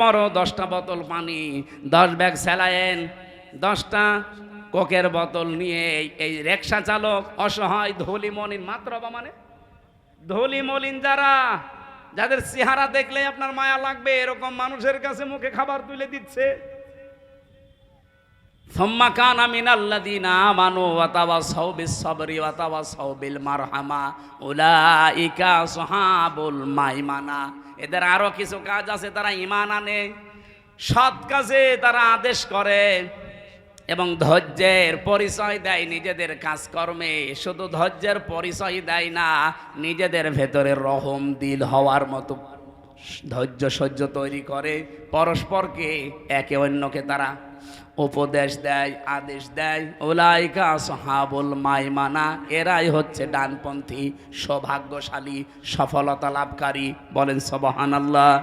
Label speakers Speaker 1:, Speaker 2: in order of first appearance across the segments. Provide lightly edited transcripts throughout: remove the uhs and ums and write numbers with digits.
Speaker 1: বড় 10টা বোতল পানি, 10 ব্যাগ স্যালাইন, 10টা কোকের বোতল নিয়ে এই রিকশা চালক অসহায় ধুলি মলিন, মাত্র মানে ধুলি মলিন যাদের চেহারা দেখলে আপনার মায়া লাগবে, এরকম মানুষের কাছে মুখে খাবার তুলে দিচ্ছে। সুম্মা কানা মিনাল্লাযীনা আমানু ওয়া তাওয়াসাউ বিস-সাবরি ওয়া তাওয়াসাউ বিল মারহামা উলাইকা আসহাবুল মাইমানা। এদের আরো কিছু কাজ আছে, তারা ঈমান আনে, সৎ কাজে তারা আদেশ করে এবং ধৈর্যের পরিচয় দেয় নিজেদের কাজকর্মে। শুধু ধৈর্যের পরিচয় দেয় না, নিজেদের ভেতরে রহম দিল হওয়ার মতো ধৈর্য সহ্য তৈরি করে। পরস্পরকে একে অন্যকে তারা উপদেশ দেয়, আদেশ দেয়। উলাইকা আসহাবুল মাইমানা, এরাই হচ্ছে ডানপন্থী, সৌভাগ্যশালী, সফলতা লাভকারী। বলেন সুবহানাল্লাহ।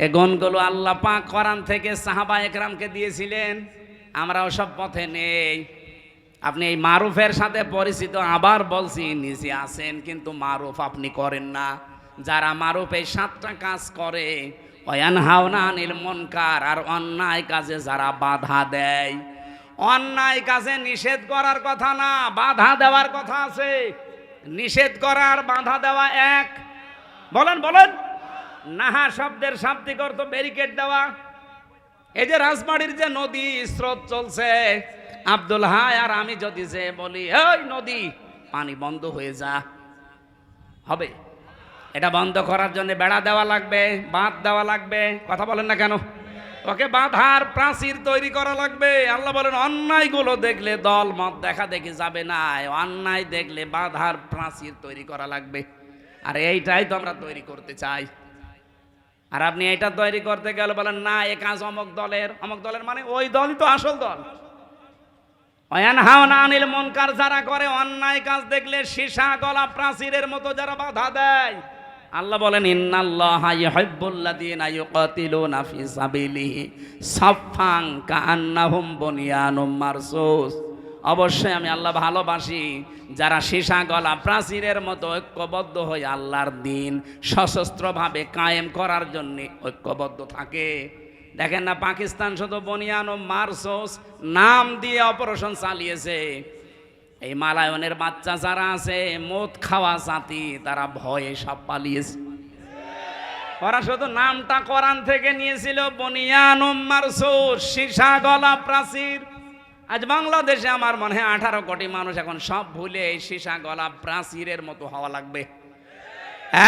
Speaker 1: এই গুণগুলো আল্লাহ পাক কোরআন থেকে সাহাবা একরামকে দিয়েছিলেন, আমরাও সব পথে নেই। আপনি এই মারুফের সাথে পরিচিত, আবার বলছি, নিচে আছেন কিন্তু মারুফ আপনি করেন না। যারা মারুফ এই 7টা কাজ করে, ওয়ানহাউনা আনিল মুনকার, আর অন্যায় কাজে যারা বাধা দেয়। অন্যায় কাজে নিষেধ করার কথা না, বাধা দেওয়ার কথা আছে। নিষেধ করার বাধা দেওয়া এক। বলেন বলেন। নাহা শব্দের শাব্দিক অর্থ ব্যারিকেড দেওয়া। এই যে রাজবাড়ির যে নদী স্রোত চলছে, আব্দুল হাই আর আমি যদি যে বলি এই নদী পানি বন্ধ হয়ে যা, হবে? এটা বন্ধ করার জন্য বেড়া দেওয়া লাগবে, বাঁধ দেওয়া লাগবে। কথা বলেন না কেন? ওকে বাঁধার প্রাচীর তৈরি করা লাগবে। আল্লাহ বলেন অন্যায়গুলো দেখলে দল মত দেখা দেখি যাবে না, অন্যায় দেখলে বাঁধার প্রাচীর তৈরি করা লাগবে। আর এইটাই তো আমরা তৈরি করতে চাই। আর আপনি এটা তৈরি করতে গেলে বলেন না এ কাজ অমুক দলের। অমুক দলের মানে ওই দলই তো আসল দল। ওয়ানহাউনা আনিল মুনকার, যারা করে অন্যায় কাজ দেখলে সীসা গলা প্রাচীরের মতো যারা বাধা দেয়। আল্লাহ বলেন ইন্নাল্লাহা ইউহিব্বুল্লাযীনা ইউকাতিলুনা ফি সাবিলিহি সাফফান কাআন্নাহুম বুনিয়ানুম মারসুস। অবশ্যই আমি আল্লাহ ভালোবাসি যারা সীসা গলা প্রাচীরের মতো ঐক্যবদ্ধ হয়ে আল্লাহর দ্বীন সশস্ত্রভাবে কায়েম করার জন্য ঐক্যবদ্ধ থাকে। দেখেন না, পাকিস্তান শুধু বুনিয়ানুম মারসুস নাম দিয়ে অপারেশন চালিয়েছে। এই মালায়নের বাচ্চা যারা আছে, মদ খাওয়া জাতি, তারা ভয়ে সব পালিয়েছে। ওরা শুধু নামটা কোরআন থেকে নিয়েছিল, বুনিয়ানুম মারসুস, সীসা গলা প্রাচীর। আজ বাংলাদেশে আমার মনে হয় 18 কোটি মানুষ এখন সব ভুলে এই সীসা গলা প্রাচীরের মতো হওয়া লাগবে।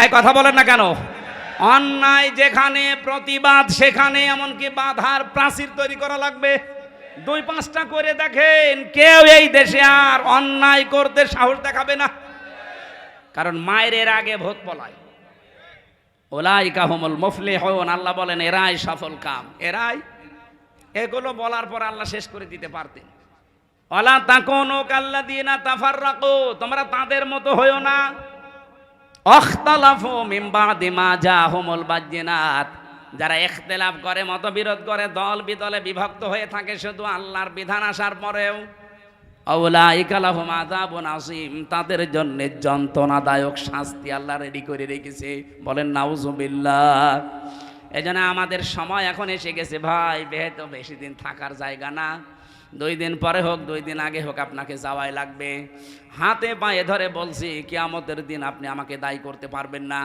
Speaker 1: এই কথা বলেন না কেন? অন্যায় যেখানে, প্রতিবাদ সেখানে, এমনকি বাধার প্রাচীর তৈরি করা লাগবে। 2-5টা করে দেখেন, কেউ এই দেশে আর অন্যায় করতে সাহস দেখাবে না। কারণ মায়ের আগে ভূত পলায়। উলাইকা হুমুল মুফলিহুন, আল্লাহ বলেন এরাই সফল কাম, এরাই। এগুলো বলার পর আল্লাহ শেষ করে দিতে পারতেন। ওয়ালা তাকুনু কাল্লাযীনা তাফাররাকু, তোমরা তাদের মতো হয়ো না। আখতালাফু মিন বাদি মা জাহুমুল বাজ্জিনাত, যারা ইখতিলাফ করে, মতবিরোধ করে, দল বিদলে বিভক্ত হয়ে থাকে শুধু আল্লাহর বিধান আসার পরেও। আউলাইকা লাহুম আযাবুন আযীম, তাদের জন্য যন্ত্রণাদায়ক শাস্তি আল্লাহ রেডি করে রেখেছে। বলেন নাউযুবিল্লাহ। এজন্য আমাদের সময় এখন এসে গেছে ভাই, বেহেতো বেশি দিন থাকার জায়গা না। 2 দিন পরে হোক, 2 দিন আগে হোক, আপনাকে যাওয়াই লাগবে। হাতে পায়ে ধরে বলছি, কিয়ামতের দিন আপনি আমাকে দায়ী করতে পারবেন না।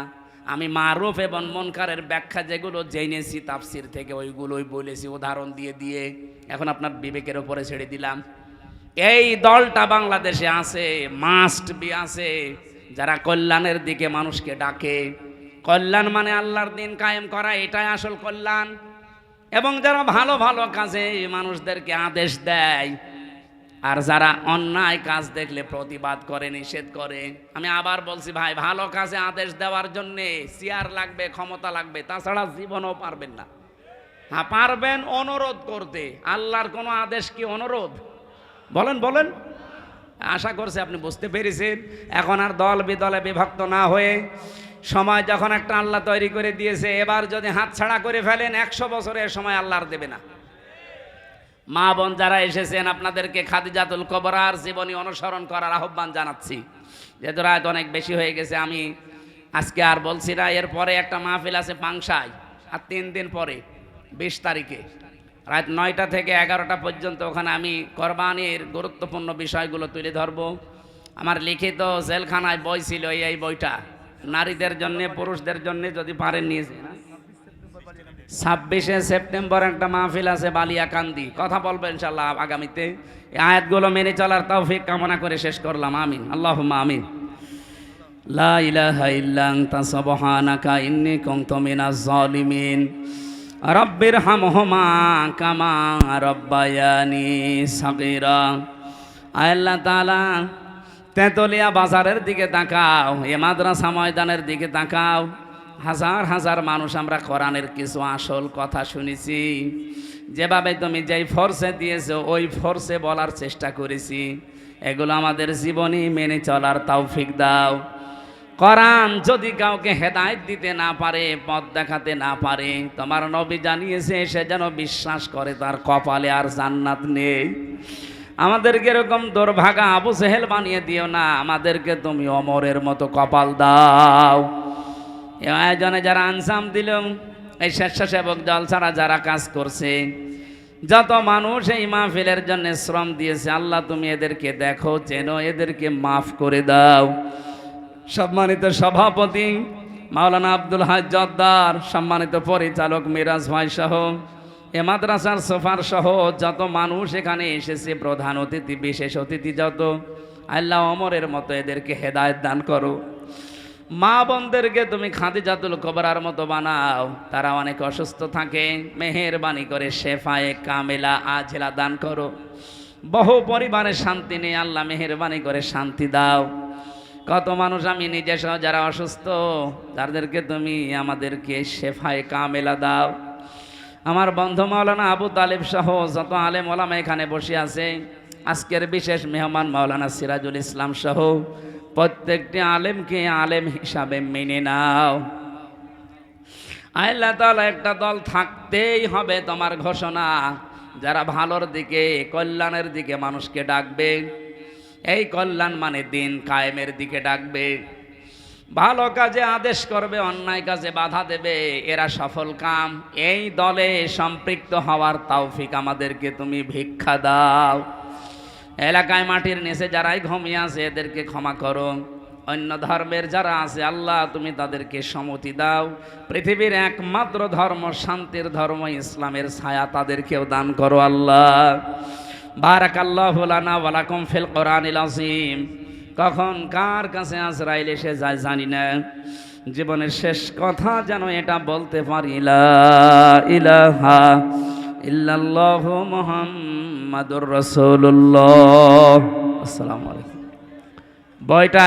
Speaker 1: আমি মারুফ এবং মুনকারের ব্যাখ্যা যেগুলো জেনেছি তাফসির থেকে, ওইগুলোই বলেছি উদাহরণ দিয়ে দিয়ে। এখন আপনার বিবেকের উপরে ছেড়ে দিলাম। এই দলটা বাংলাদেশে আছে, মাস্ট বি আছে, যারা কল্যাণের দিকে মানুষকে ডাকে। কল্যাণ মানে আল্লাহর দিন কায়েম করা, এটাই আসল কল্যাণ। এবং যারা ভালো ভালো কাজে মানুষদেরকে আদেশ দেয়, আর যারা অন্যায় কাজ দেখলে প্রতিবাদ করে, নিষেধ করে। আমি আবার বলছি ভাই, ভালো কাজে আদেশ দেওয়ার জন্যে চেয়ার লাগবে, ক্ষমতা লাগবে, তাছাড়া জীবনও পারবেন না। হ্যাঁ পারবেন অনুরোধ করতে, আল্লাহর কোনো আদেশ কি অনুরোধ? বলেন বলেন। আশা করছি আপনি বুঝতে পেরেছেন। এখন আর দল বিদলে বিভক্ত না হয়ে, সময় যখন একটা আল্লাহ তৈরি করে দিয়েছে, এবার যদি হাতছাড়া করে ফেলেন 100 বছরের সময় আল্লাহ আর দেবে না। মা বোন যারা এসেছেন, আপনাদেরকে খাদিজাতুল কুবরার জীবনী অনুসরণ করার আহ্বান জানাচ্ছি। যেহেতু রাত অনেক বেশি হয়ে গেছে, আমি আজকে আর বলছি না। এরপরে একটা মাহফিল আছে পাংশায়, আর 3 দিন পরে 20 তারিখে রাত 9টা থেকে 11টা পর্যন্ত ওখানে আমি কোরবানির গুরুত্বপূর্ণ বিষয়গুলো তুলে ধরবো। আমার লিখিত জেলখানায় বই ছিল এই বইটা, নারীদের জন্য পুরুষদের জন্য, যদি পারেন নিয়েছে। 26শে সেপ্টেম্বর একটা মাহফিল আছে বালিয়াকান্দি, কথা বলবো ইনশাআল্লাহ আগামীতে। এই আয়াতগুলো মেনে চলার তৌফিক কামনা করে শেষ করলাম, আমিন, আল্লাহুম্মা আমিন। লা ইলাহা ইল্লা আনতা সুবহানাকা ইন্নী কুনতু মিনাজ জালিমিন রব্বির হামহুমা কামা রব্বায়ানি সাগীরা। আল্লাহ তাআলা তেঁতুলিয়া বাজারের দিকে তাকাও, এ মাদ্রাসা ময়দানের দিকে তাকাও। হাজার হাজার মানুষ আমরা কোরআনের কিছু আসল কথা শুনেছি, যেভাবে তুমি যেই ফোর্সে দিয়েছো ওই ফোর্সে বলার চেষ্টা করেছি। এগুলো আমাদের জীবনে মেনে চলার তৌফিক দাও। কোরআন যদি কাউকে হেদায়েত দিতে না পারে, পথ দেখাতে না পারে, তোমার নবী জানিয়েছে সে যেন বিশ্বাস করে তার কপালে আর জান্নাত নেই। আমাদেরকে এরকম দুর্ভাগা আবু জেহেল বানিয়ে দিও না, আমাদেরকে তুমি ওমরের মতো কপাল দাও। এই আয়োজনে যারা আনসাম দিল, এই স্বেচ্ছাসেবক জলসারা যারা কাজ করছে, যত মানুষ এই মাহফিলের জন্য শ্রম দিয়েছে, আল্লাহ তুমি এদেরকে দেখো, চেনো, এদেরকে মাফ করে দাও। সম্মানিত সভাপতি মাওলানা আব্দুল হাজ জদ্দার, সম্মানিত পরিচালক মিরাজ ভাই সহ এ মাদ্রাসার সোফার সহ যত মানুষ এখানে এসেছে, প্রধান অতিথি, বিশেষ অতিথি যত, আল্লাহ ওমরের মতো এদেরকে হেদায়েত দান করো। মা বোনদেরকে তুমি খাদিজাতুল কুবরার মতো বানাও, তারা অনেক অসুস্থ থাকে, মেহেরবানি করে শেফায়ে কামেলা আজলা দান করো। বহু পরিবারে শান্তি নেই, আল্লাহ মেহেরবানি করে শান্তি দাও। কত মানুষ আমি নিজে সহ যারা অসুস্থ, তাদেরকে তুমি আমাদেরকে শেফায়ে কামেলা দাও। আমার বন্ধু মাওলানা আবু তালেব সহ যত আলেম ওলামা এখানে বসে আছে, আজকের বিশেষ মেহমান মাওলানা সিরাজুল ইসলাম সহ প্রত্যেকটি আলেমকে আলেম হিসাবে মেনে নাও। আল্লাহ তাআলা একটা দল থাকতেই হবে তোমার ঘোষণা, যারা ভালোর দিকে, কল্যাণের দিকে মানুষকে ডাকবে। এই কল্যাণ মানে দিন কায়েমের দিকে ডাকবে, ভালো কাজে আদেশ করবে, অন্যায় কাজে বাধা দেবে, এরা সফল কাম। এই দলে সম্পৃক্ত হওয়ার তৌফিক আমাদেরকে তুমি ভিক্ষা দাও। এলাকায় মাটির নিচে যারাই ঘুমিয়ে আছে এদেরকে ক্ষমা করো। অন্য ধর্মের যারা আছে আল্লাহ তুমি তাদেরকে সম্মতি দাও। পৃথিবীর একমাত্র ধর্ম, শান্তির ধর্ম ইসলামের ছায়া তাদেরকেও দান করো আল্লাহ। বারাকাল্লাহু লানা ওয়া লাকুম ফিল কোরআনিল আযীম। কখন কার কাছে আজরাইল এসে যায় জানি না, জীবনের শেষ কথা যেন এটা বলতে পারি, লা ইলাহা ইল্লাল্লাহু মুহাম্মাদুর রাসূলুল্লাহ। আসসালামু আলাইকুম। বইটা